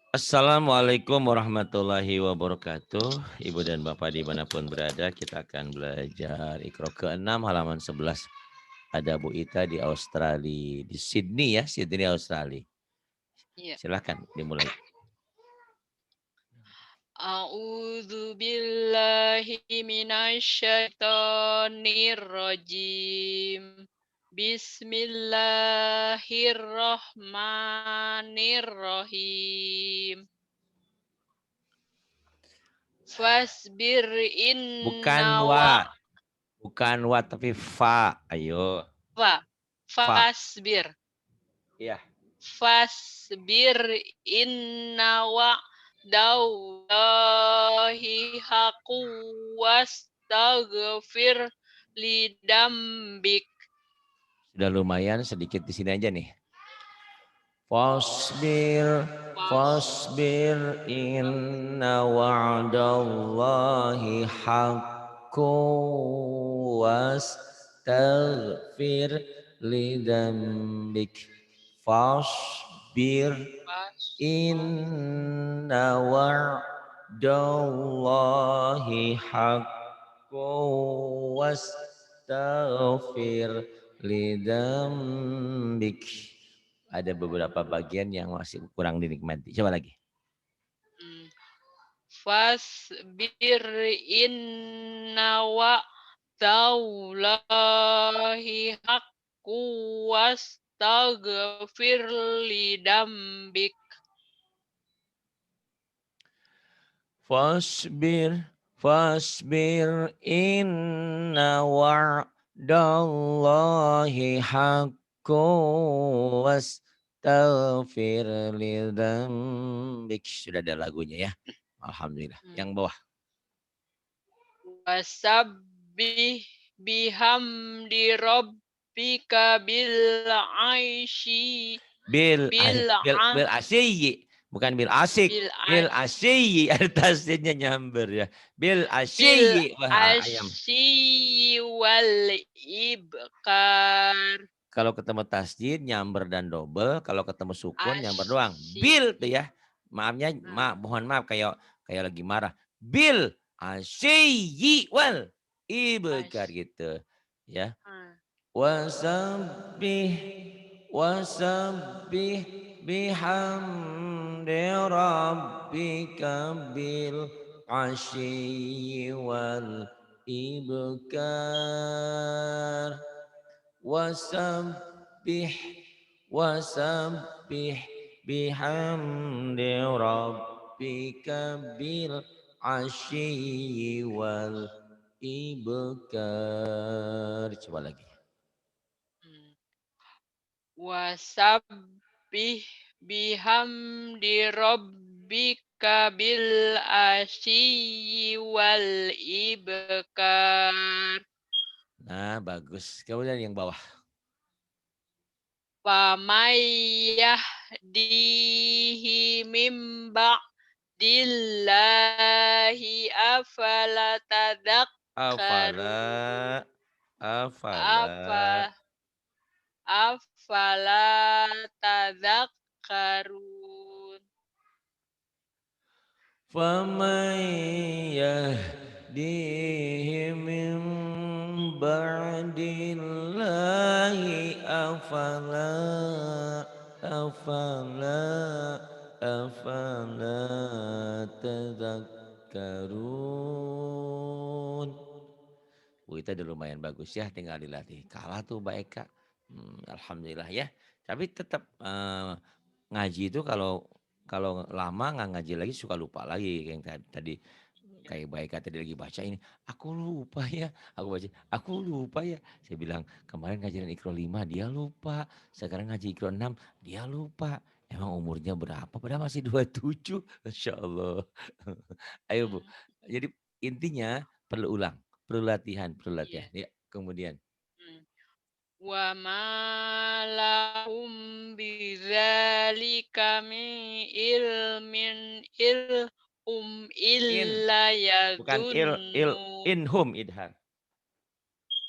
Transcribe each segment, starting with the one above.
Assalamualaikum warahmatullahi wabarakatuh. Ibu dan Bapak dimanapun berada, kita akan belajar Iqra ke-6 halaman 11. Ada Bu Ita di Australia, di Sydney ya, Sydney Australia. Iya. Silakan dimulai. A'udzu billahi minasyaitonir rajim. Bismillahirrahmanirrahim. Fasbir Bukan inna wa wa, bukan wa tapi fa. Ayo, fa fa. fasbir Iya. fasbir inna wa daullahi haqqu wastaghfir lidambik. Sudah lumayan, sedikit di sini aja nih. Fasbir, fasbir inna wa'dallahi haqqu wastaghfir lidambik. Fasbir inna wa'dallahi haqqu wastaghfir lidambik. Ada beberapa bagian yang masih kurang dinikmati. Coba lagi. Fasbir inna wa daullahi haqqu wastaghfir lidambik. Fasbir, fasbir inna wa'dallahi haqqu wastaghfir lidzambik. Sudah ada lagunya ya. Alhamdulillah. Yang bawah. Wasabbih bihamdi rabbika Bil asyi, bukan bil asik. bil Bil asyi, ada tasdidnya nyamber ya. Bil bil asyi, wah ayam. asyi wal ibkar. Kalau ketemu tasdid nyamber dan double, kalau ketemu sukun nyamber doang. Asyi. Bil tuh ya. Maafnya, mohon maaf kayak lagi marah. Bil asyi wal ibkar gitu ya. Wasabbih wasabbih bihamdi rabbika bil asyi wal ibkar. Wasabbih wasabbih bihamdi rabbika bil asyi wal ibkar. Coba lagi. Wasabbih bihamdi rabbika bil asyi wal ibkar. Nah, bagus. Kemudian yang bawah. Pamayah dihi mim ba'dillahi afala tadakkarun. Afala afala Apa afala tadakkarun. faman yahdihi min ba'dillahi afala tadakkarun. Itu udah lumayan bagus ya, tinggal dilatih. Kalah tuh Mbak Eka. Alhamdulillah ya. Tapi tetap ngaji itu kalau kalau lama nggak ngaji lagi suka lupa lagi kayak yang tadi kayak Mbak Eka tadi lagi baca ini, aku lupa ya, aku lupa ya. Saya bilang kemarin ngajarin Iqra 5 dia lupa, sekarang ngaji Iqra 6 dia lupa. Emang umurnya berapa? Padahal masih 27. Masya Allah. Ayo Bu. Jadi intinya perlu ulang. Perlu latihan, perlu latihan. Iya. Ya, kemudian. Wa ma lahum bidzalika min ilmin In, illa bukan yadhunnun. inhum idhar.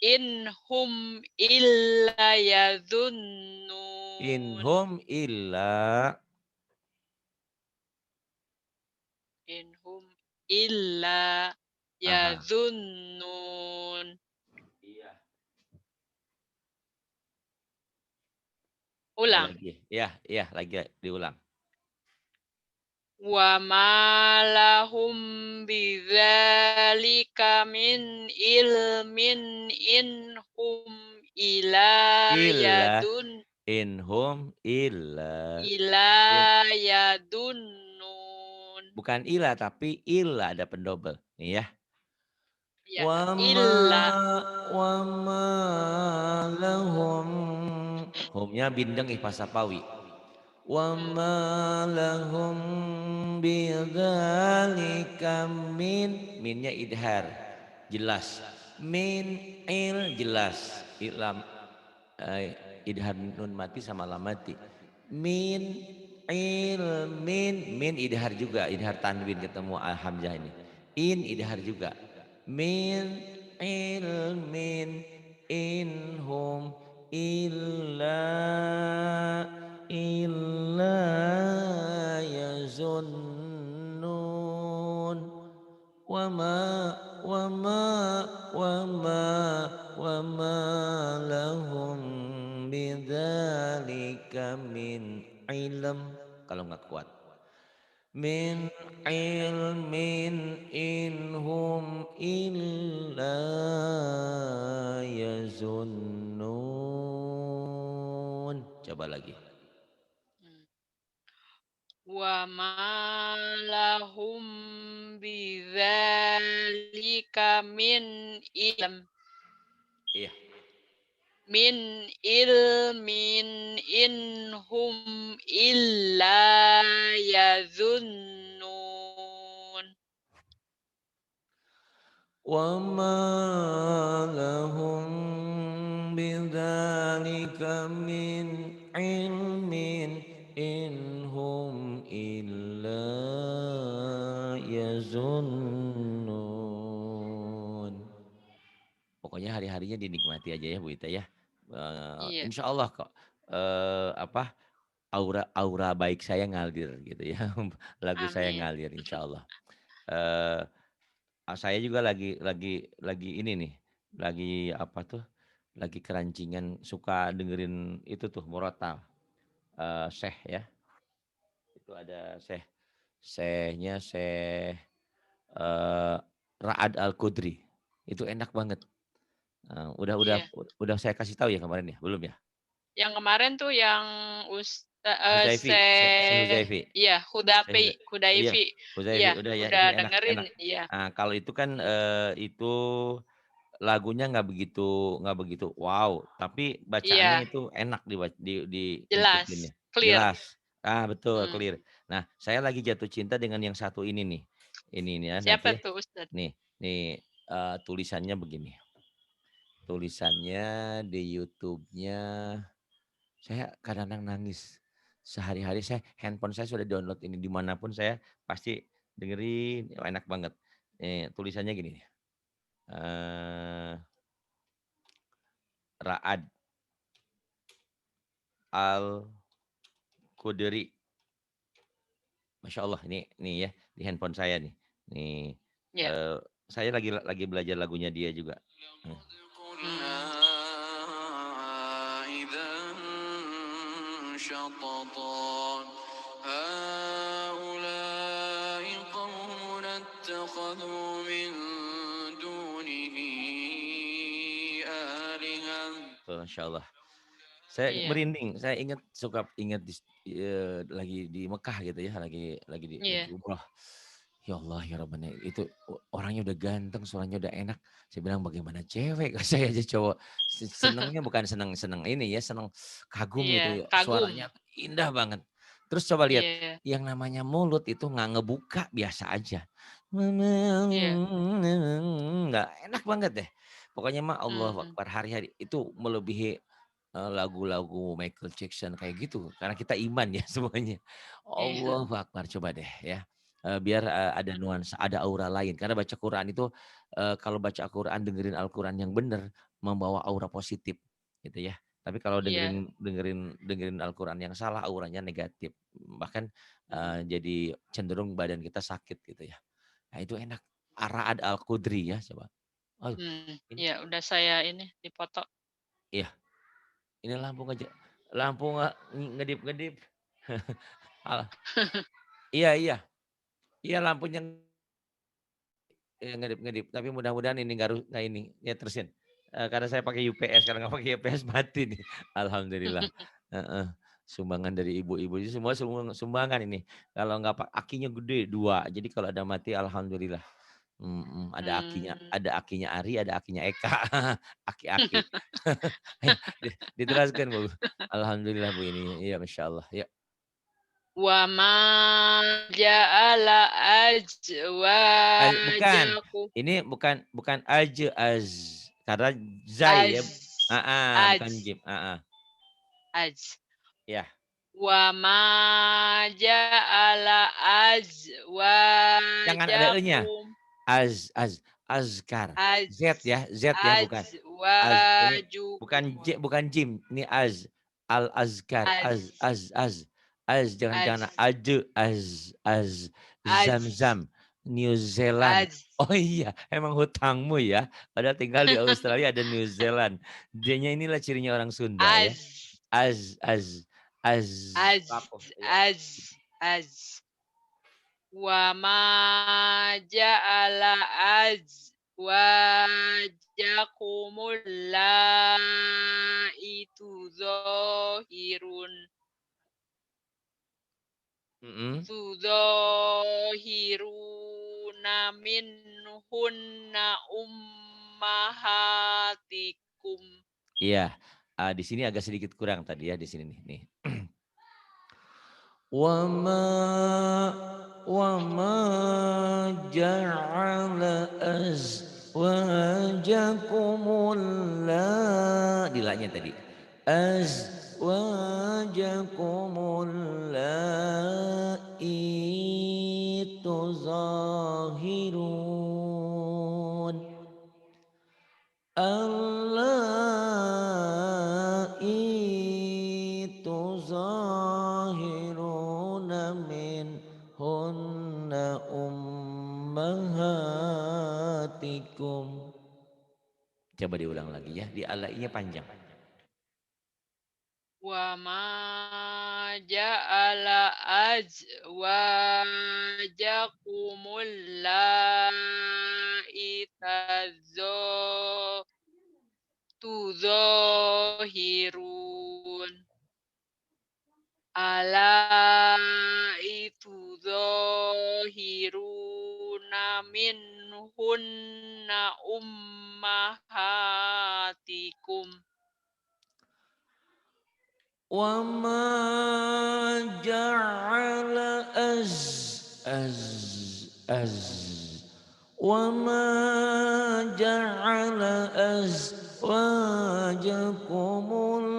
In hum illa yadhunnun. Inhum illa inhum illa Aha. yadhunnun. Iya. Ulang. Lagi. Iya, iya, lagi diulang. Wa ma lahum bidzalika min ilmin in hum ila Illa yadun inhum illa ila il yadunnun. bukan ila tapi illa ada pendobel. Nih ya. Ya, Wa ma illa. wa ma lahum humnya bindeng ihfa sapawi. Wa Hmm, ma lahum bidzalika minnya idhar jelas min jelas ilam idhar nun mati sama lam mati min min idhar juga idhar tanwin ketemu hamzah ini idhar juga min ilmin inhum illa illa yazunnun wama wama wama wama lahum bidzalika min ilm kalau nggak kuat min ilmin inhum illa yazunnun coba lagi. hmm. Wa ma lahum bidzalika Iya. min ilmin in hum illa yazunnun. وما لهم بذلك من علم إن هم إلا يظنون. Pokoknya hari-harinya dinikmati aja ya Bu Ita ya. Iya, Insya Allah kok apa aura baik saya ngalir gitu ya. Lagu saya amin. ngalir insya Allah. Eh, saya juga lagi ini nih, lagi apa tuh, lagi kerancingan suka dengerin itu tuh murotal, Syekh ya. Itu ada Syekhnya Syekh, eee, Ra'ad Al-Qudri. Itu enak banget. Eee, udah udah Iya. udah saya kasih tahu ya kemarin ya? Belum ya? Yang kemarin tuh yang Huzaifi, Syekh Huzaifi. iya, Syekh iya, Hudaifi. Huzaifi Iya, udah ya, udah itu enak dengerin, enak. iya. Kalau itu kan, itu lagunya nggak begitu wow, tapi bacaannya Iya, itu enak jelas, diikutinnya, clear. jelas. Betul Hmm. clear. Nah, saya lagi jatuh cinta dengan yang satu ini nih. Ini nih ya Siapa nanti ya, tuh Ustadz? nih, tulisannya begini, tulisannya di YouTube-nya saya kadang-kadang nangis. Sehari-hari handphone saya sudah download ini dimanapun saya pasti dengerin, enak banget. Tulisannya gini nih, eee, Ra'ad Al-Qudri. Masya Allah ini nih ya di handphone saya nih. Nih, Ya. eee, saya lagi belajar lagunya dia juga. Mmm. Hmm. Masya Allah. Saya Iya, merinding, saya ingat lagi di Mekah gitu ya, lagi iya, umroh. Ya Allah ya Rabbana, itu orangnya udah ganteng, suaranya udah enak. Saya bilang bagaimana cewek, saya aja cowok. Senengnya bukan seneng seneng ini ya, seneng kagum iya, gitu ya, kagum. suaranya indah banget. Terus coba lihat, Iya, yang namanya mulut itu nggak ngebuka biasa aja. iya. Nggak enak banget deh. Pokoknya mah Allah Hmm. Akbar hari-hari itu melebihi lagu-lagu Michael Jackson kayak gitu, karena kita iman ya semuanya. Iya. Allahu Akbar, coba deh ya, biar, ada Hmm. nuansa, ada aura lain. Karena baca Quran itu, kalau baca Al-Quran, dengerin Al-Quran yang bener, membawa aura positif gitu ya. Tapi kalau Iya. dengerin Al-Quran yang salah auranya negatif. Bahkan, jadi cenderung badan kita sakit gitu ya. Nah itu enak. Ar-Ra'd Al-Qudri ya coba. Aduh ini Iya udah saya ini dipoto. iya, ini lampu lampu nggak ngedip-ngedip. Al iya iya, iya lampunya ngedip-ngedip, tapi mudah-mudahan ini nggak ini, ya terusin. Karena saya pakai UPS, kalau nggak pakai UPS mati nih. Alhamdulillah, heeh. Sumbangan dari ibu-ibu ini semua sumbangan ini. Kalau nggak akinya gede 2, jadi kalau ada mati alhamdulillah. Mmm, Ada akinya Ari, ada akinya Eka. Aki-aki. Ayo diteruskan Bu. Alhamdulillah Bu ini, iya Masya Allah, ya. wa ma ja'ala Bukan, azwajakum ini bukan karena zai ya, az bukan az jim, az ya. wa ma ja'ala Jangan ada e-nya, azwajakum azkar, az Z ya bukan, ini azwajukum bukan jim, ini al-azkar, az jangan az jangan az zam-zam, New Zealand. az Oh iya, emang hutangmu ya, padahal tinggal di Australia ada New Zealand. D-nya inilah cirinya orang Sunda ya. az Az az az az Lapo, iya. az az wa ma ja'ala azwajakumul laitu zahirun Mhm, Tudzahiruna minhunna ummahatikum. iya. Di sini agak sedikit kurang tadi ya di sini nih. Wa ma ja'ala azwajakumul dilanya tadi. Azwajakumul tuzahirun. Allai tuzahiruna minhunna ummahatikum. Coba diulang lagi ya, di alainya panjang. Wa ma ja'ala azwajakumul laitazo tuzahirun itu zahiruna minhunna ummahatikum. Wa ma ja'ala az wa ma ja'ala azwajakumul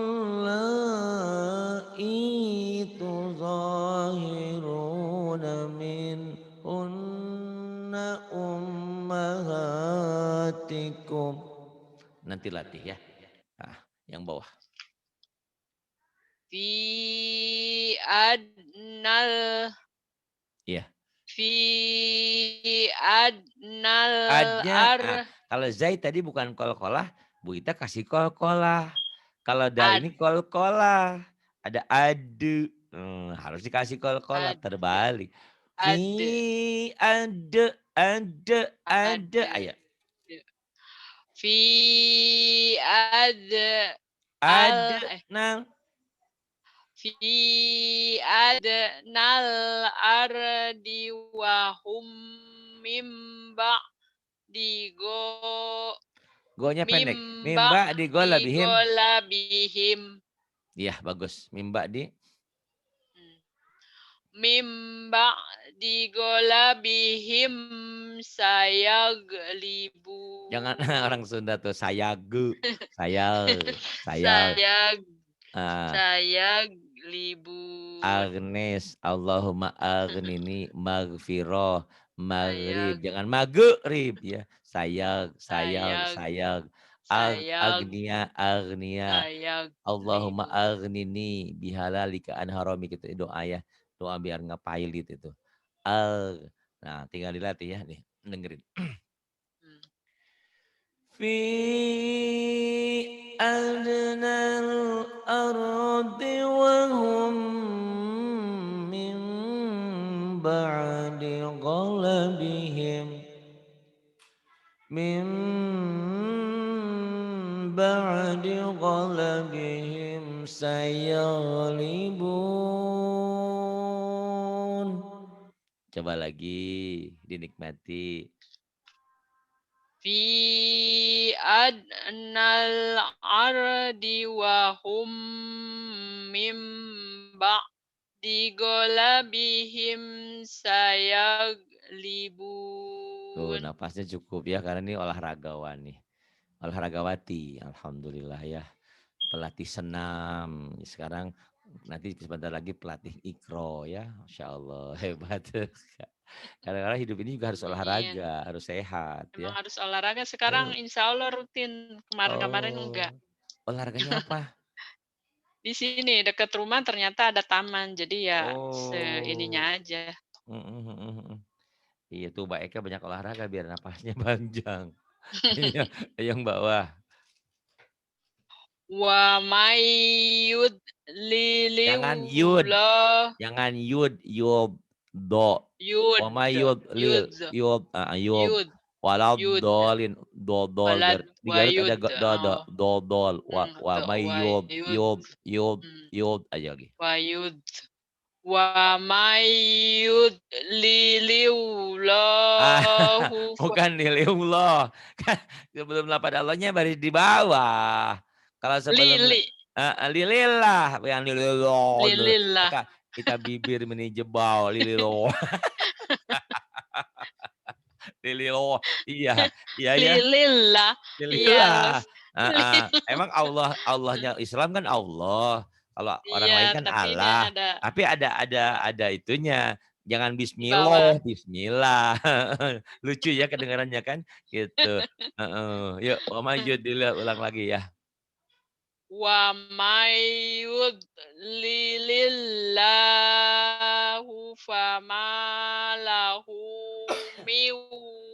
tuzahiruna minhunna ummahatikum. Nanti latih ya. Yang bawah. Fi adnal Iya. fi adnal Adnya, ar kalau Zai tadi bukan kol-kolah, Bu Ita kasih kol-kolah. Kalau Dal ad ini kol-kolah. Ada adu, harus dikasih kol-kolah, ad terbalik. Fi ad ada, ad ayo. fi ad al Ada, nang. fi adnal ardi wa hum mimba digo Go-nya pendek. mimba Mimba di gola bihim. digolabihim Iya, bagus. Mimba di. mimba digolabihim sayaglibu Jangan orang Sunda tuh sayagu, sayal. saya Ah, sayaglibu Agnes, Allahumma aghnini maghfirah, saya maghrib, jangan maghrib ya. Sayag, sayag, saya sayag. sayag agnia. Allahumma sayaglibu. aghnini bihalalika an haramika, itu doa ya. Doa biar ngepailit itu. Nah, tinggal dilatih ya nih, dengerin. Hmm. Fi adnal ardi wa hum min ba'di ghalabihim min ba'di ghalabihim sayaghlibun. Coba lagi dinikmati. Fi adnal ardi wa hum mim ba'di ghalabihim Tuh sayaglibun. napasnya cukup ya karena ini olahragawan nih. Olahragawati, alhamdulillah ya. Pelatih senam. Sekarang nanti sebentar lagi pelatih ikro ya. Masya Allah hebat. Kadang-kadang hidup ini juga harus Iya, olahraga, harus sehat emang ya. harus olahraga. Sekarang Ayo. insya Allah rutin. Kemarin-kemarin enggak. Oh, olahraganya apa? Di sini dekat rumah ternyata ada taman, jadi ya Oh, seininya aja. mhm mhm mhm. Iya tuh Mbak Eka banyak olahraga biar napasnya panjang. Iya, yang bawah. Wa may Jangan yud, yudlilillah jangan yud, yub, do. yud Wa may yud lil, yud yub, yub. yud Walad yud dolin, dodol walad biar di wa Garut ada yud do, dodol. Wa do may wa yub, yud yub, yub, mm, yub aja lagi. wa yud wa may Ah, yudlilillahu bukan niliullah. Kan sebelum lafaz Allahnya baris di bawah. Kalau sebelum lili lilillah, yang lilillah. lilillah Kita bibir meni jebau lilillah, lilillah. Iya, iya ya, lilillah iya lilillah. Heeh. Emang Allahnya Islam kan Allah. Kalau orang iya lain kan tapi ini Allah. ada Tapi ada itunya. Jangan di bawah. bismillah, bismillah. Lucu ya kedengarannya kan, gitu. Heeh. Yuk, Mama Yudila ulang lagi ya. Wa may yudlilillahu fama lahu min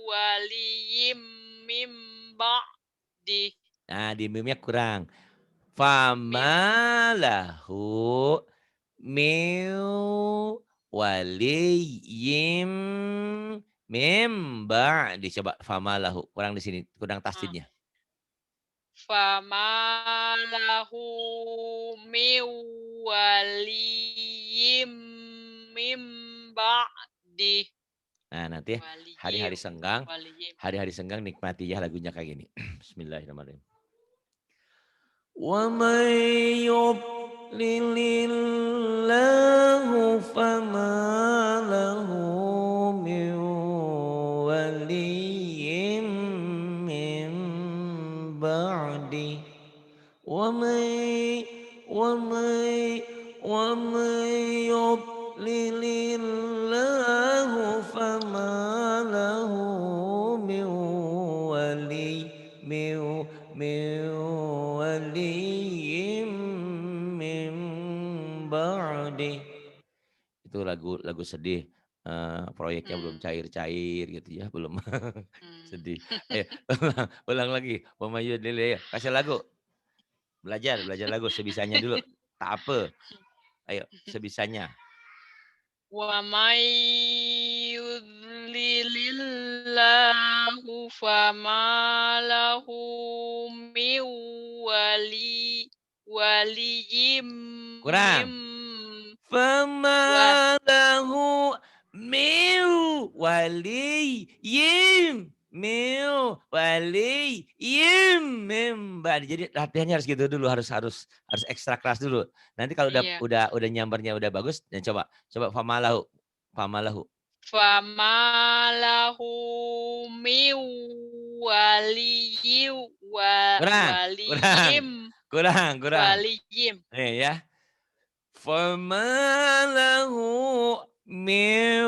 waliyyin min ba'di. Nah, di mimnya kurang. Mim Famalahu miu waliyim mim ba'di. Coba famalahu, kurang di sini, kurang ah, tasdidnya. fama lahu min waliyyin min ba'di. Nah, nanti Waliyyin hari-hari senggang, waliyyin. hari-hari senggang nikmati ya lagunya kayak gini. Bismillahirrahmanirrahim. Wa may yudlilillahu fama lahu min waliyyin min ba'di. Wa may wa may wa may yudlilillahu fama lahu min wali min waliyyin min ba'di. Itu lagu lagu sedih, proyeknya belum Hmm, cair-cair gitu ya, belum hmm. sedih. Ayo ulang lagi, Mama Yudlil ya, kasih lagu. Belajar belajar lagu sebisanya dulu, tak apa, ayo sebisanya. Wa may yudlilillahu fama lahu min waliyyin mim Kurang. wa Fama lahu min waliyyin min waliyyin min ba'di. Jadi latihannya harus gitu dulu, harus harus harus ekstra keras dulu. Nanti kalau iya. udah nyambernya udah bagus, ya coba coba famalahu, famalahu. Fama lahu min waliyyin Kurang kurang waliyyin kurang kurang. waliyyin Nih ya. فما له من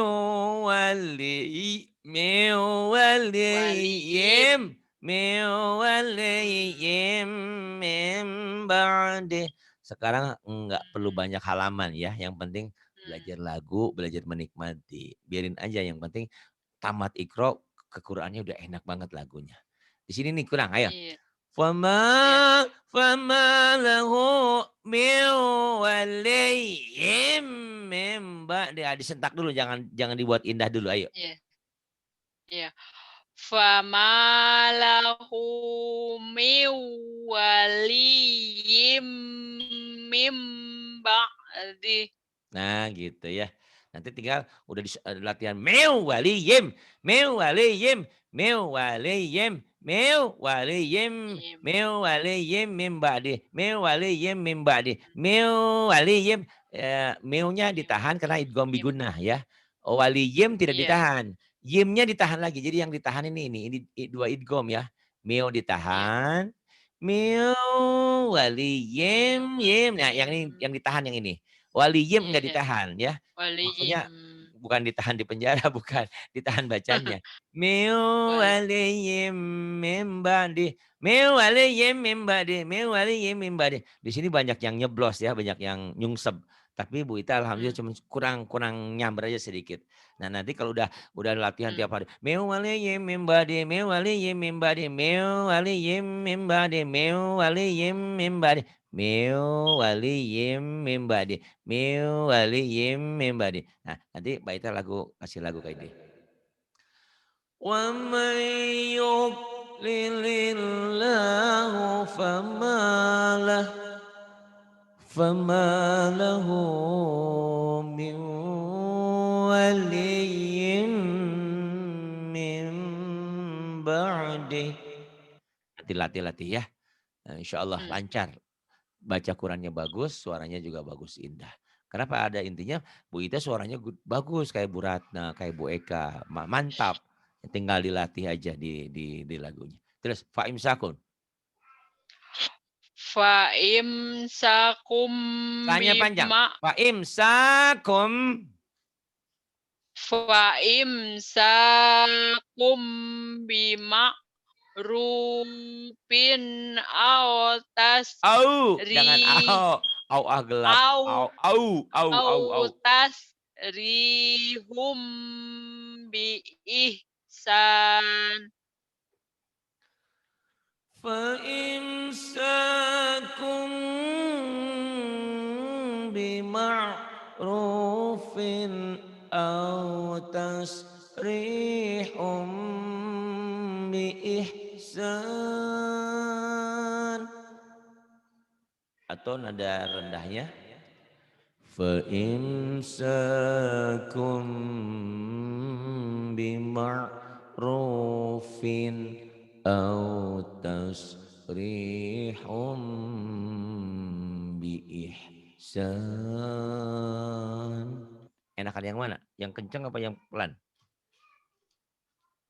ولي من ولي waliyyin min waliyyin min ba'dih. Sekarang enggak perlu banyak halaman ya, yang penting Hmm, belajar lagu, belajar menikmati. Biarin aja yang penting tamat Iqra ke Qur'annya udah enak banget lagunya. Di sini nih kurang, ayo. iya, iya, Fama lahu min waliyyin min ba'dih. Disentak dulu, jangan jangan dibuat indah dulu, ayo. iya, iya. Fama lahu min waliyyin mim ba'di. Nah, gitu ya. Nanti tinggal udah latihan meu waliyim, meu waliyim, meu waliyim, meu waliyim, Im, meu waliyim mim ba'di, meu waliyim mim ba'di, meu waliyim, meunya im, ditahan karena idgham im. bigunnah ya. Waliyim tidak Iya, ditahan. Yimnya ditahan lagi. Jadi yang ditahan ini dua idgham ya. Meu iya. ditahan, meu waliyim yim. Nah, yang ini yang ditahan yang ini. Waliyim Iya, enggak iya. ditahan ya. Waliyim. Maksudnya bukan ditahan di penjara, bukan, ditahan bacanya. Min Wal waliyyin min ba'di, min waliyyin min ba'di, min waliyyin min ba'di. Di sini banyak yang nyeblos ya, banyak yang nyungsep. Tapi Bu Ita alhamdulillah mmm, cuma kurang kurang nyamber aja sedikit. Nah, nanti kalau udah latihan mmm, tiap hari, min waliyyin min ba'di, min waliyyin min ba'di, min waliyyin min ba'di, min waliyyin min ba'di, min waliyyin min ba'di. Min waliyyin min ba'di. Nah, nanti baitnya kasih lagu kayak ini. Wa man yudlilillahu fama lahu min waliyyin min ba'dih. Nanti latih-latih ya. Insyaallah mmm. lancar. Baca Qurannya bagus, suaranya juga bagus, indah. Kenapa ada intinya Bu Ita suaranya bagus kayak Bu Ratna, kayak Bu Eka, mantap. Tinggal dilatih aja di lagunya. Terus Faim Sakun. Fa imsakum Tanya panjang. bima Faim Sakum. fa imsakum bima'rufin aw Au, jangan tasri au. Au ah gelap. aw Au, au. tasrihum bi ihsan. Faimsakum bima'rufin aw tasrihum biihsan. Atau nada rendahnya. Faimsakum bima'rufin aw tasrihum biihsan. Enakan yang mana? Yang kencang apa yang pelan?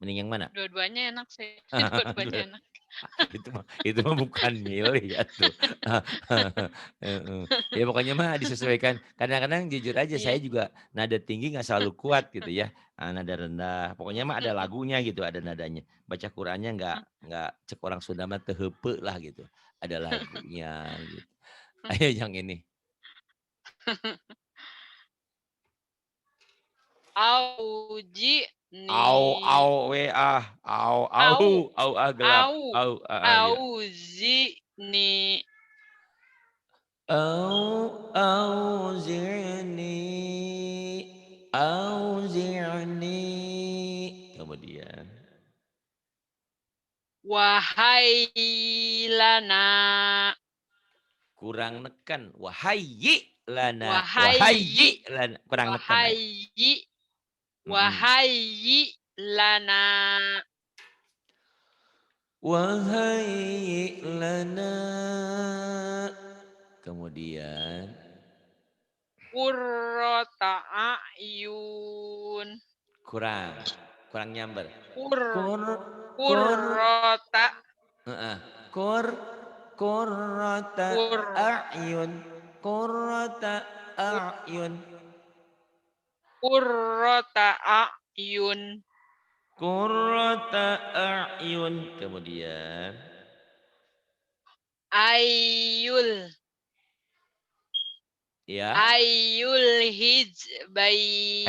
Mending yang mana? Dua-duanya enak sih, dua-duanya enak. Itu mah bukan milih ya tuh. Heeh. Ya pokoknya mah disesuaikan. Kadang-kadang jujur aja saya Iya, juga nada tinggi nggak selalu kuat gitu ya. Nada rendah. Pokoknya mah ada lagunya gitu, ada nadanya. Baca Qurannya nggak cek orang Sunda mah teu heupeul lah gitu. Ada lagunya gitu. Ayo yang ini. auji Au ni au we ah, au au ah gelap. au Au ya. auzi'ni Auzi'ni auzi'ni. Kemudian wahai lana kurang neken, wahai wahayyi lana, kurang neken ayo. wahai Mhm. wahai lana Wahayyi lana. Kemudian qurrata a'yun kurang, kurang nyamber. qur Kur kur qurrata heeh, kur qurrata qur a'yun, qurrata a'yun. qurrata a'yun Qurrata a'yun. Kemudian, Ayul. ya. Ayul Hehehe, hizbain.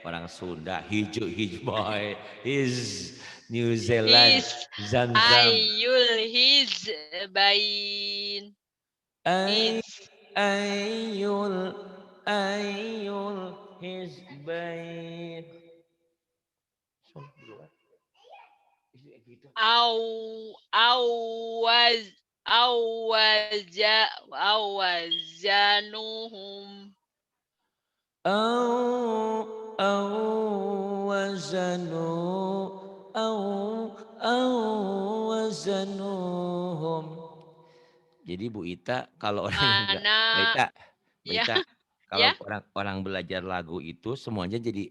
orang Sunda, hijau hijboy, is New Zealand, His. Zamzam. Ayul hizbain. Ay, His. ayul, ayul, hizbain. Awaz. Awazanuhum. Au wazanu au wazanuhum. Jadi Bu Ita kalau orang yang enggak Mbak Ana. Ita Mbak Ya. Ita, kalau Ya. orang belajar lagu itu semuanya jadi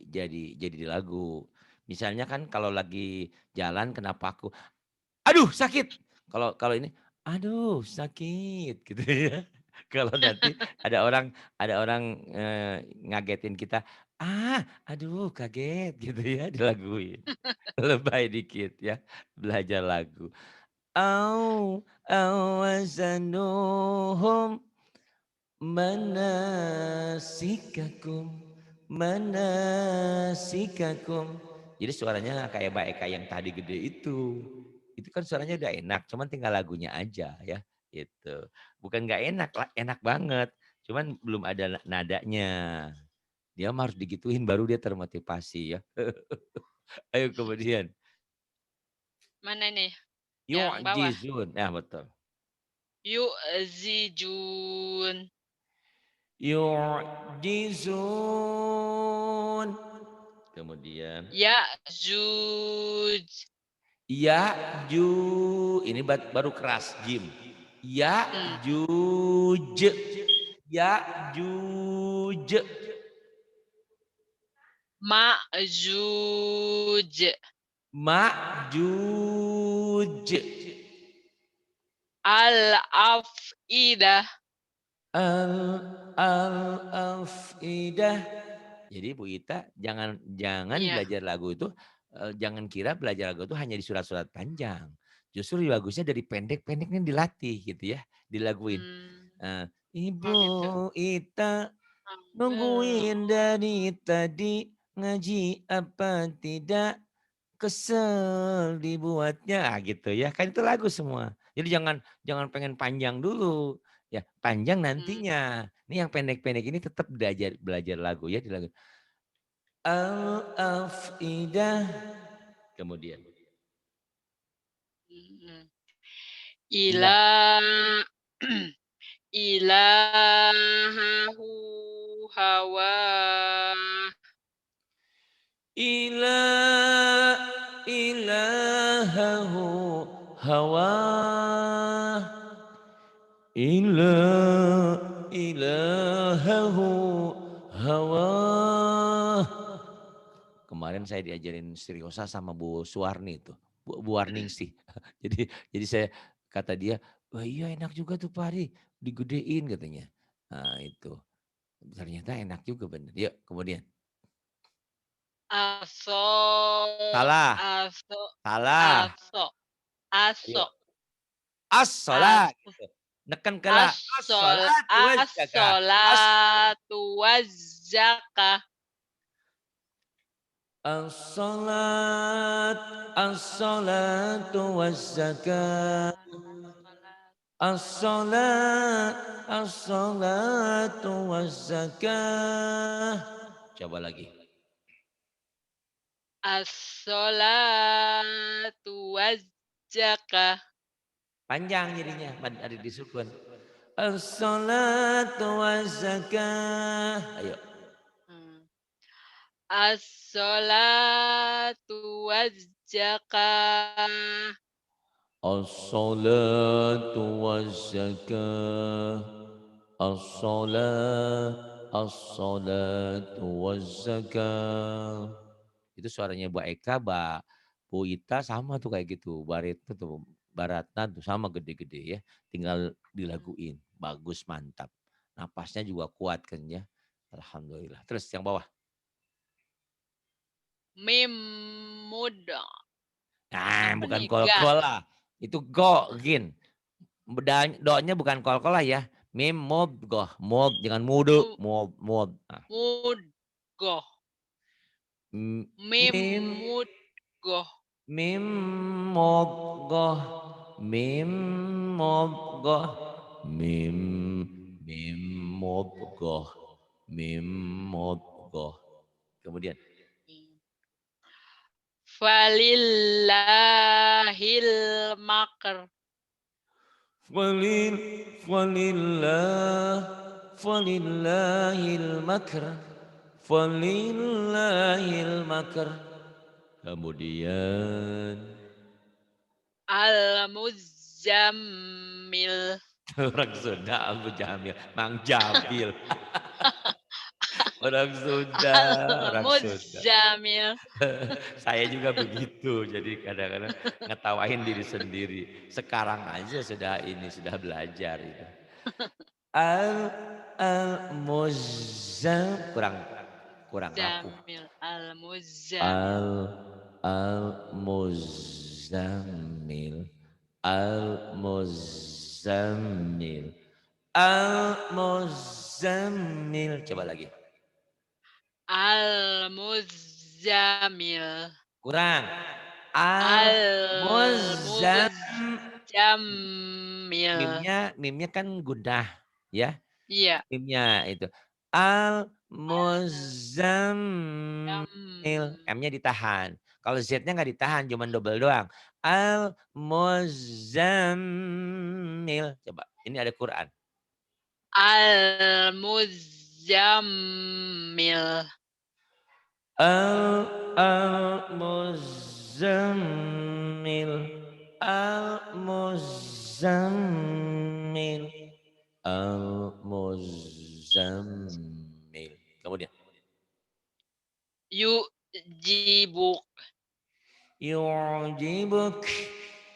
di lagu. Misalnya kan kalau lagi jalan kenapa aku, "Aduh sakit!" Kalau kalau ini, "Aduh sakit," gitu ya. Kalau nanti ada orang, ngagetin kita, "Ah, aduh kaget," gitu ya, dilaguin. Lebay dikit ya, belajar lagu. Wazanuhum manasikakum manasikakum. Jadi suaranya kayak Mbak Eka yang tadi gede itu. Itu kan suaranya udah enak, cuman tinggal lagunya aja ya, gitu. Bukan nggak enak, enak banget, cuman belum ada nadanya. Dia mah harus digituin baru dia termotivasi ya. Ayo kemudian, Mana nih? Yang bawah. yu'jizun, nah betul. Yu'zijun. Yu'jizun. Kemudian Ya'juj. ini baru keras jim. Hmm. Ya'juj. Ya'juj. Ma'juj. Ma'juj. Al-afidah. Al-afidah. Jadi Bu Ita jangan jangan Iya. belajar lagu itu, jangan kira belajar lagu itu hanya di surat-surat panjang. Justru bagusnya dari pendek-pendeknya dilatih gitu ya, dilaguin. Hmm. Eee, Oh Ibu gitu. Ita Eh, nungguin dari tadi, ngaji apa tidak, kesel dibuatnya, gitu ya. Kan itu lagu semua. Jadi jangan jangan pengen panjang dulu, ya panjang hmm, nantinya. Ini yang pendek-pendek ini tetap belajar belajar lagu ya di lagu. Al-afidah. Kemudian, hmm. ilah. Ila ilahahu hawa. Ilahahu hawa. Ilahahu hawa. Kemarin saya diajarin Siriosa sama Bu Suwarni itu. Bu Warning sih. Jadi saya kata dia, "Wah iya enak juga tuh Pak Ari, digedein," katanya. Nah itu. Ternyata enak juga bener. Yuk kemudian. Aso. Salah, Aso. salah. Aso. Aso. Ayo. As-sholat As. gitu. Neken ke la. As-sholatu wazzakah. As-sholatu wazzakah. As-sholat, as-sholatu wazzakah. As-sholat, as-sholatu wazzakah. Coba lagi. As-sholatu wazzakah. Panjang jadinya, ada disukun. As-sholatu wazzakah. Ayo. Hmm. As-sholatu wazzakah. As-salatu wazzakah. As-salat, as-salatu wazzakah. Itu suaranya Bu Eka, Bu Ita sama tuh kayak gitu. Baretna tuh, Baratna tuh sama gede-gede ya. Tinggal dilaguin. Bagus, mantap. Napasnya juga kuat kan ya. Alhamdulillah. Terus yang bawah. Mim mud Nah, apa bukan nih? Ga. kol-kolah. Itu go, gin. Do-nya bukan kol-kolah ya. Mim, mob, goh. Mob, jangan mudu. Mu Mob, mob. Nah. mudgoh. Mim Mim, mudgoh. mim, mob, goh. Mim, mob, goh. Mim, mim, mob, goh. Mim, mob, goh. Kemudian. Falillahil makr. Walil, walillah, walillahil makr. Walillahil makr. Kemudian. Al-muzammil. Orang Sunda Abu Jamil. Mang Jabil. Orang Sunda, orang Sunda. Al-muzammil. Saya juga begitu. Jadi kadang-kadang ngetawain diri sendiri. Sekarang aja sudah ini, sudah belajar itu. Al-muzammil. Kurang rapuh. Zamil. Al-muzammil. Al-muzammil. Al-muzammil. Al-muzammil. Coba lagi. Al-muzammil. Kurang. Al-muzammil. Al-muzammil. Mimnya kan gundah ya. Iya. Mimnya itu. Al-muzammil. Jam. M-nya ditahan. Kalau Z-nya nggak ditahan, cuma double doang. Al-muzammil. Coba, ini ada Quran. Al-muzammil. Al-muzammil. Al-muzammil. Al-muzammil. Kemudian. Yujibuk. Yu'jibuk.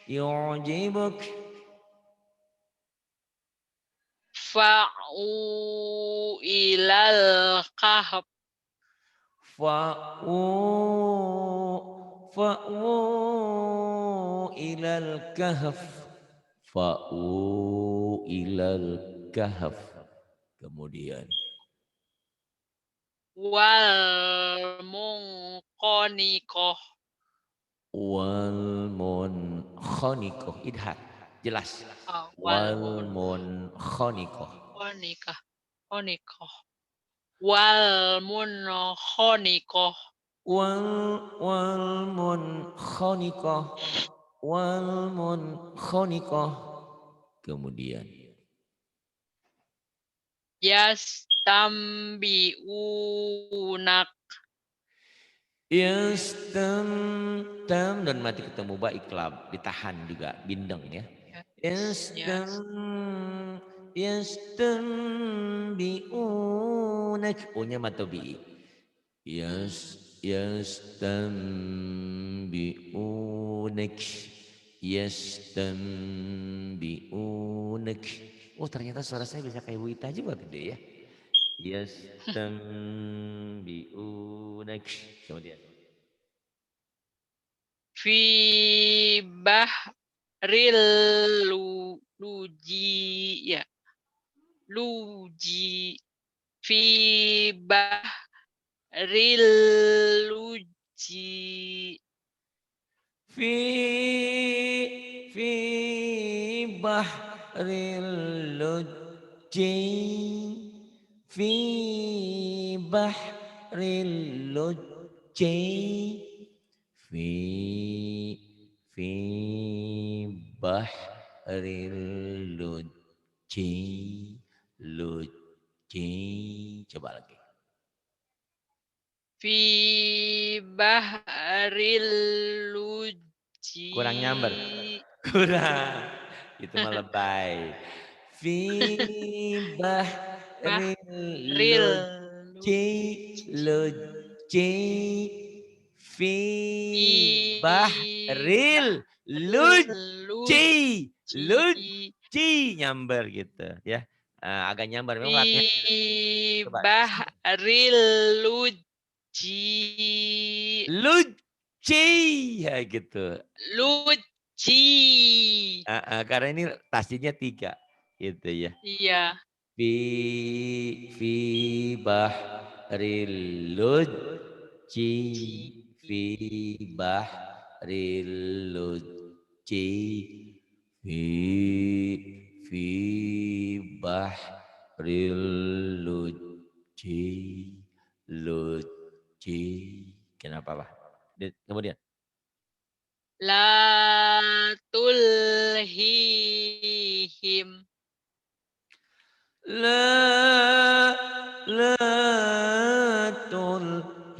Yu'jibuk. Fa'u ilal kahf. Fa'u. Fa'u ilal kahf. Fa'u ilal kahf. Kemudian. Wal munqaniqah. Wal munkhaniqah. Idhar. Jelas. Wal Wal munkhaniqah. munqaniqah. Qaniqah. Wal munqaniqah. Wal munkhaniqah. Wal munkhaniqah. Kemudian. Yastambi'unak. Yastam tam dan mati ketemu ba iklab ditahan juga bindeng ya. Yastam Yas. yastambiunak o-nya matobi. Yastambiunak. Yastambiunak. Oh ternyata suara saya bisa kayak Wita juga gede ya. Yastambiunak. Kemudian. Fi bahril luji. Ya. Luji. Fi bahril luji. Fi bahril lujji. Fi bahril lujji. Fi bahril lujji. Lujji. Coba lagi. Fi bahril luji. Kurang nyamber. Kurang. Itu mah lebay. Fi bahril Bahril lujji. Lujji. Fi luji. bahril lujji. Lujji. Nyamber gitu ya. Agak nyamber. Memang latihan. Fi Coba. bahril luji. ya gitu. Luci. Heeh, karena ini tasdidnya 3 gitu ya. Iya. Fi bahril lujji, fi bahril lujji, fi bahril lujji, lujji. Kenapa, Pak? Kemudian, La tulhihim. la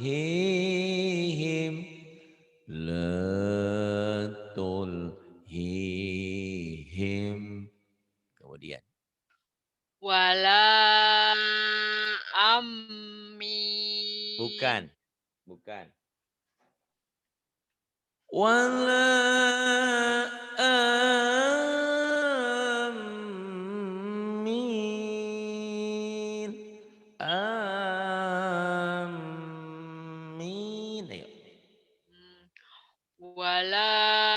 tulhihim, la tulhihim. Kemudian, Wala amin. bukan, bukan. Wala amin. Amin. Ayo. Hmm, Wala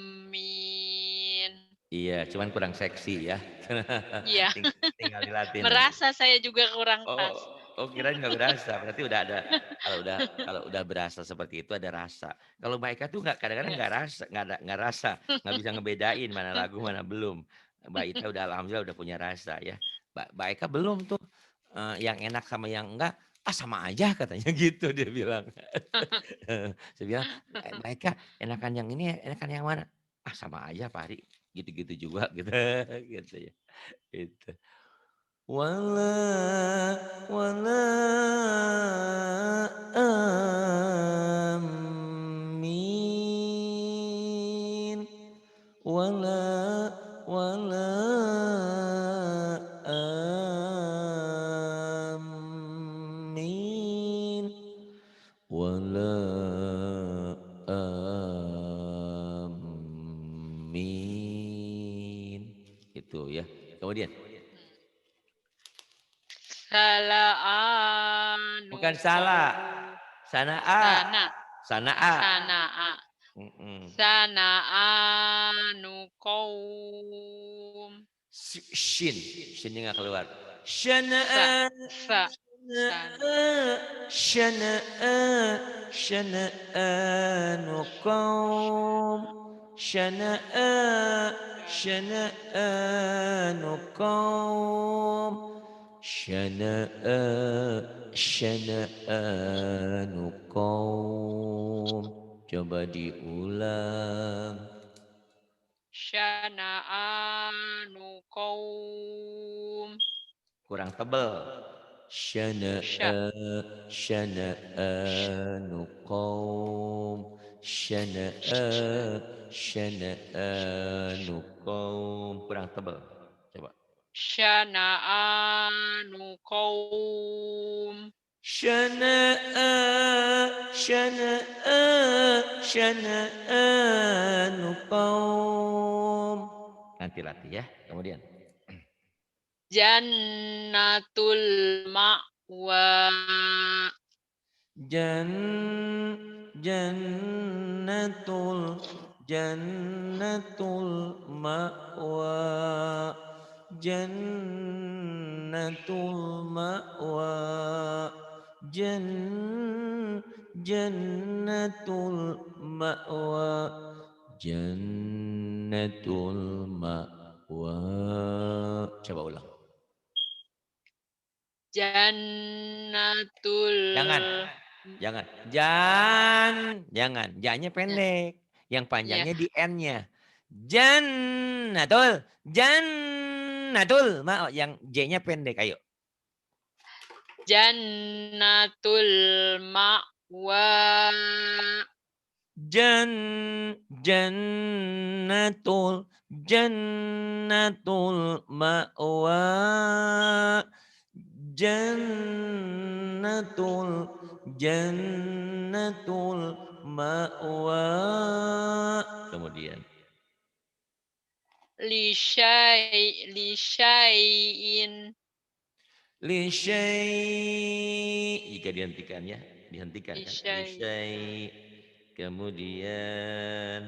amin. Iya, cuman kurang seksi ya. Iya, Tinggal dilatih nanti. merasa saya juga kurang Oh pas. oh kirain nggak berasa, berarti udah ada kalau udah berasa seperti itu ada rasa. Kalau Mbak Ika tuh nggak kadang-kadang Iya. nggak rasa, nggak bisa ngebedain mana lagu mana belum. Mbak Ika udah alhamdulillah udah punya rasa ya. Mbak Ika belum tuh, yang enak sama yang enggak, "Ah sama aja," katanya gitu dia bilang. Saya bilang, Mbak Ika enakan yang ini, enakan yang mana?" "Ah sama aja Pak Ari, gitu-gitu juga," gitu gitu ya, itu. Wala amin, wala amin, wala amin. Itu ya. Kemudian, Salah anu bukan kau salah, sanaa, sana sanaa. sanaa Mhm. sana'anu qaum. Shin, shinnya nggak keluar. Sa Syana'a, sa sana. syana'a, syana'a, syana'anu qaum. Syana'a, syana'anu qaum. Syana'a, syana'anu qaum. Coba diulang. Syana'anu qaum. Kurang tebel. Sya Syana'anu qaum. Syana'anu qaum. Kurang tebel. Coba. Syana'anu qaum. Syana'a, syana'a, syana'anu qaum. Nanti latih ya. Kemudian. Jannatul ma'wa. Jan jannatul jannatul ma'wa, jannatul ma'wa, jan jannatul ma'wa, jannatul ma'wa. Coba ulang. Jannatul Jangan. Jangan. Jangan. Ja-nya ya, pendek. Yang ya. panjangnya di N-nya. Jannatul. Jannatul. Yang J-nya pendek. Ayo. Jannatul ma'wa. Jan jannatul jannatul ma'wa. Jannatul jannatul ma'wa. Kemudian. Li syai'in. Li syai'. Jika dihentikan ya. dihentikan kan, Isyai. lisyai, kemudian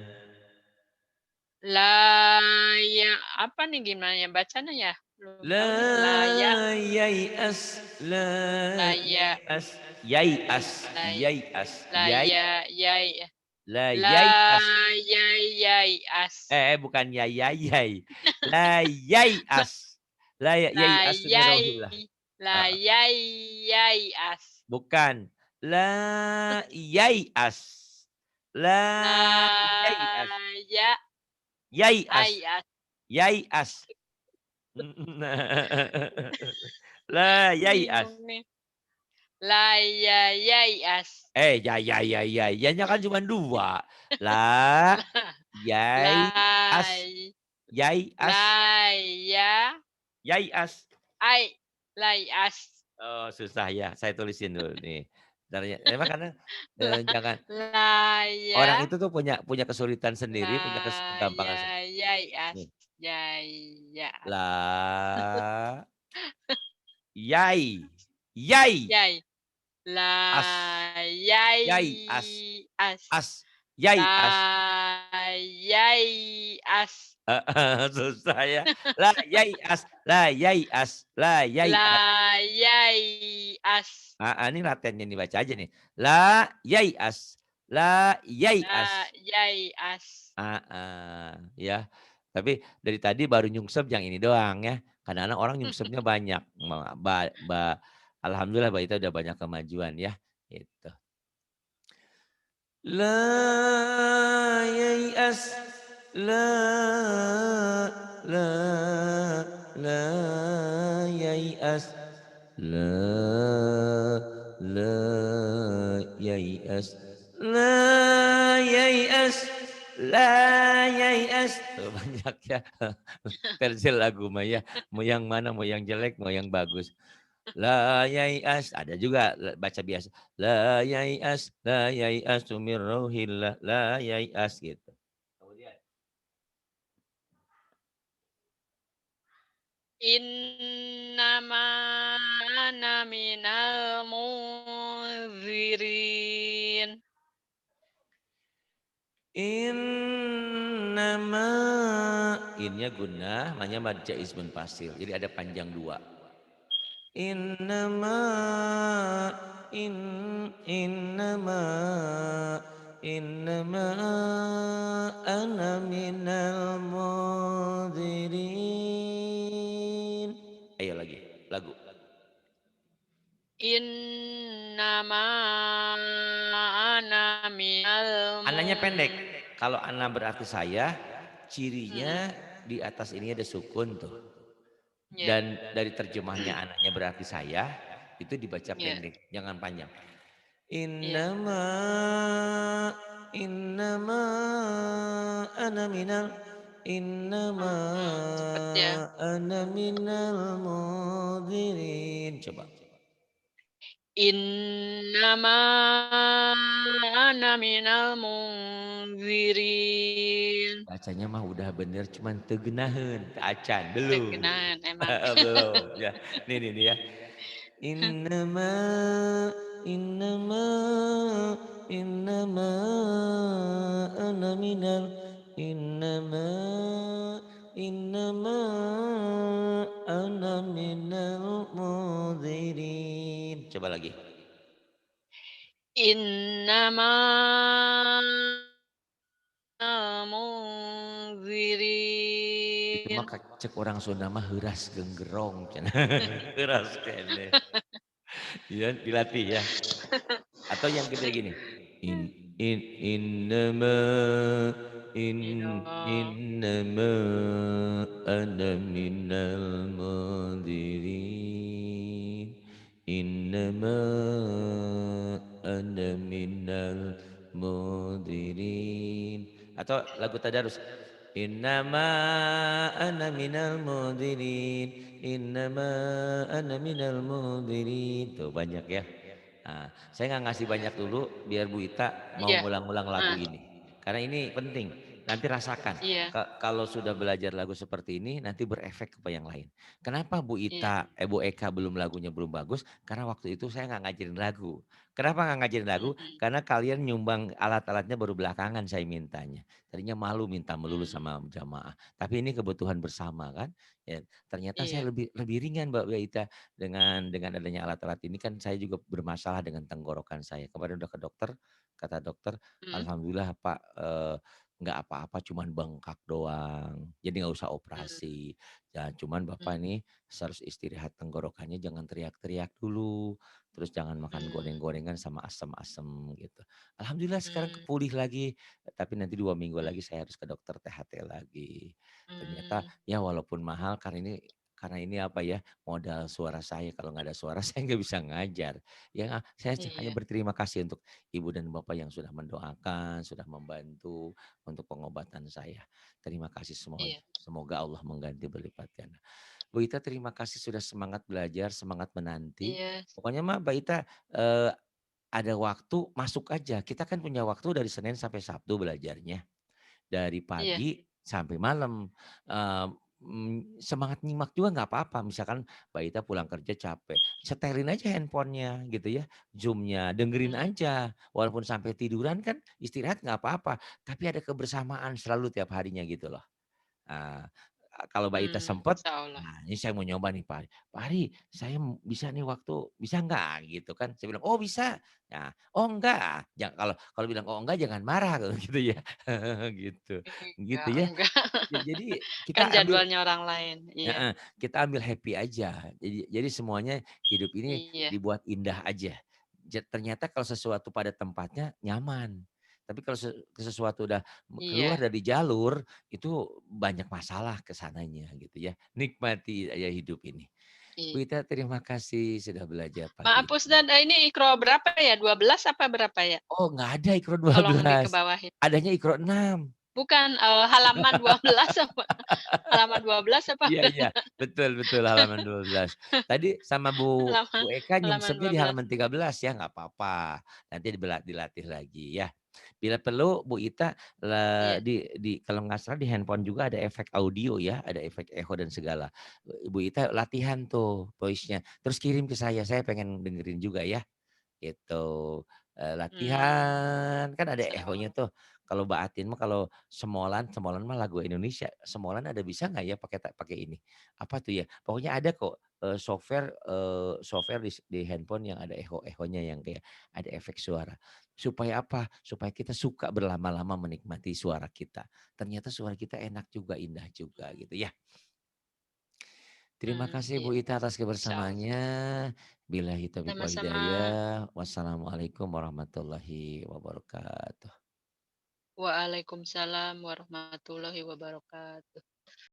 Ya apa nih gimana ya bacanya ya? Belum tahu nih. la yai'as, la Laya, yai'as, yai'as, lay, yai'as, laya, yai, la yai'as, layaias. bukan ya yayai, la yai'as, la yai'as min Layai, rauhillah, heeh, layaias. bukan, la yai'as, la yai'as, Laya, yai'as, ayas. yai'as, la yai'as. Bingung nih. Layayaias. Ya-nya kan cuma 2. La, yai, as, Lay, yai, as, laya, yai, as. ai, layas. Oh, susah ya, saya tulisin dulu nih. Bentar ya, memang karena, jangan orang Laya, itu tuh punya punya kesulitan sendiri, punya kegampangan layayaias. nih. Yayas. La, yai, yai, Yay. as, yai, as, Layaias. as, yai, as. Layaias. Susah ya. La, yai, as. Layaias. Ini latihannya dibaca aja nih. La, yai'as, la, yai'as. Layaias. Ya. Tapi dari tadi baru nyungsep yang ini doang ya. Kadang-kadang orang nyungsepnya banyak. Ma ba ba alhamdulillah Mbak Ita udah banyak kemajuan ya, gitu. La yai'as, la la la yai'as, la yai'as, la yai'as, la yai'as. Tuh banyak ya versi lagu mah ya, mau yang mana, mau yang jelek, mau yang bagus. La yai'as, ada juga baca biasa, la yai'as min rauhillah, la yai'as gitu. Kemudian Innama ana minal munzirin. innama, innya gunnah, manya mad ismun fasil. Jadi ada panjang 2. Innama, in innama, innama ana minal munzirin. Ayo lagi, lagu. Innama ana minal Ananya pendek. Kalau ana berarti saya, cirinya Mhm, di atas ini ada sukun tuh. iya, Dan dari terjemahnya anaknya berarti saya, itu dibaca iya, pendek, jangan panjang. iya. Innama, innama ana minal, innama Cepet ya. ana minal munzirin. Coba. Innama ana minal munzirin. Bacanya mah udah bener, cuman teu acan, belum. Degenan emang. Belum, ya. Nih ya. Innama, innama, innama ana minal, innama, innama ana minal munzirin. Coba lagi. Innama Itu mah munzirin. cek orang Sunda mah heuras genggerong cenah. Heuras kene. Iya, dilatih ya. Atau yang gede gini. Innama, in Ino innama ana minal munzirin. Innama ana minal munzirin. Atau lagu tadarus. Innama ana minal munzirin. Innama ana minal munzirin. Tuh banyak ya. Nah, saya nggak ngasih banyak dulu biar Bu Ita mau iya, ngulang-ngulang lagu heeh, ini. Karena ini penting. nanti rasakan. Iya Kalau sudah belajar lagu seperti ini nanti berefek ke yang lain. Kenapa iya, Bu Eka belum lagunya belum bagus? Karena waktu itu saya nggak ngajarin lagu. Kenapa nggak ngajarin lagu? mhm, Karena kalian nyumbang alat-alatnya baru belakangan saya mintanya. Tadinya malu minta melulu mmm, sama jamaah. Tapi ini kebutuhan bersama kan. Ya, ternyata saya iya, lebih lebih ringan Mbak Ita dengan adanya alat-alat ini kan saya juga bermasalah dengan tenggorokan saya. Kemarin udah ke dokter, kata dokter, mhm, alhamdulillah Pak, nggak apa-apa cuman bengkak doang, jadi nggak usah mmm, operasi. Ya cuman Bapak mhm, nih harus istirahat tenggorokannya jangan teriak-teriak dulu, terus jangan makan mmm, goreng-gorengan sama asem-asem gitu. Alhamdulillah sekarang mmm, pulih lagi, tapi nanti 2 minggu mmm, lagi saya harus ke dokter THT lagi. Ternyata mmm, ya walaupun mahal karena ini apa ya, modal suara saya, kalau nggak ada suara saya nggak bisa ngajar. Ya saya hanya iya berterima kasih untuk ibu dan bapak yang sudah mendoakan, sudah membantu untuk pengobatan saya. Terima kasih semuanya. iya Semoga Allah mengganti berlipat ganda. Bu Ita terima kasih sudah semangat belajar, semangat menanti. iya Pokoknya mah Mbak Ita, eee, ada waktu masuk aja. Kita kan punya waktu dari Senin sampai Sabtu belajarnya. Dari iya pagi sampai malam, semangat nyimak juga nggak apa-apa. Misalkan Mbak Ita pulang kerja capek, setelin aja handphonenya gitu ya, Zoom-nya, dengerin mmm, aja. Walaupun sampai tiduran kan istirahat nggak apa-apa, tapi ada kebersamaan selalu tiap harinya gitu loh. Nah, kalau Mbak Ita sempet, insyaallah, nah ini saya mau nyoba nih Pak Ari, "Pak Ari saya bisa nih waktu, bisa nggak?" Gitu kan. Saya bilang, "Oh bisa." Nah, "Oh enggak." Kalau kalau bilang, "Oh enggak," jangan marah gitu ya. Gitu. Gitu ya. enggak, Jadi kan kita ambil jadwalnya orang lain, iya heeh, kita ambil happy aja. Jadi semuanya hidup ini iya dibuat indah aja. Ternyata kalau sesuatu pada tempatnya nyaman. Tapi kalau sesuatu udah keluar iya dari jalur, itu banyak masalah ke sananya gitu ya. Nikmati aja hidup ini. iya. Bu Ita terima kasih sudah belajar Maaf pagi ini. Ustaz, ini Iqra berapa ya? 12 apa berapa ya? Oh nggak ada Iqro dua Tolong belas, dikebawahin. adanya Iqro 6. Bukan, halaman 12 apa halaman 12 apa Iya iya, betul betul halaman 12. Tadi sama halaman Bu Eka halaman nyemsepnya di 12? halaman 13 ya, nggak apa-apa. Nanti dilatih lagi ya. Bila perlu Bu Ita Iya, di kalau nggak salah di handphone juga ada efek audio ya, ada efek echo dan segala. Bu Ita latihan tuh voice-nya, terus kirim ke saya pengen dengerin juga ya. Gitu, mmm, latihan, kan ada ehonya insyaallah. tuh. Kalau Mbak Atin mah kalau Semolan, Semolan mah lagu Indonesia. Semolan ada bisa nggak ya pakai ini, apa tuh ya, pokoknya ada kok, software di handphone yang ada eho-ehonya yang kayak ada efek suara. Supaya apa? Supaya kita suka berlama-lama menikmati suara kita. Ternyata suara kita enak juga, indah juga gitu ya. Terima kasih Iya, Bu Ita atas insyaallah. kebersamaannya. Billahi taufiq wal Sama-sama. hidayah. Wassalamualaikum warahmatullahi wabarakatuh. Waalaikumsalam warahmatullahi wabarakatuh.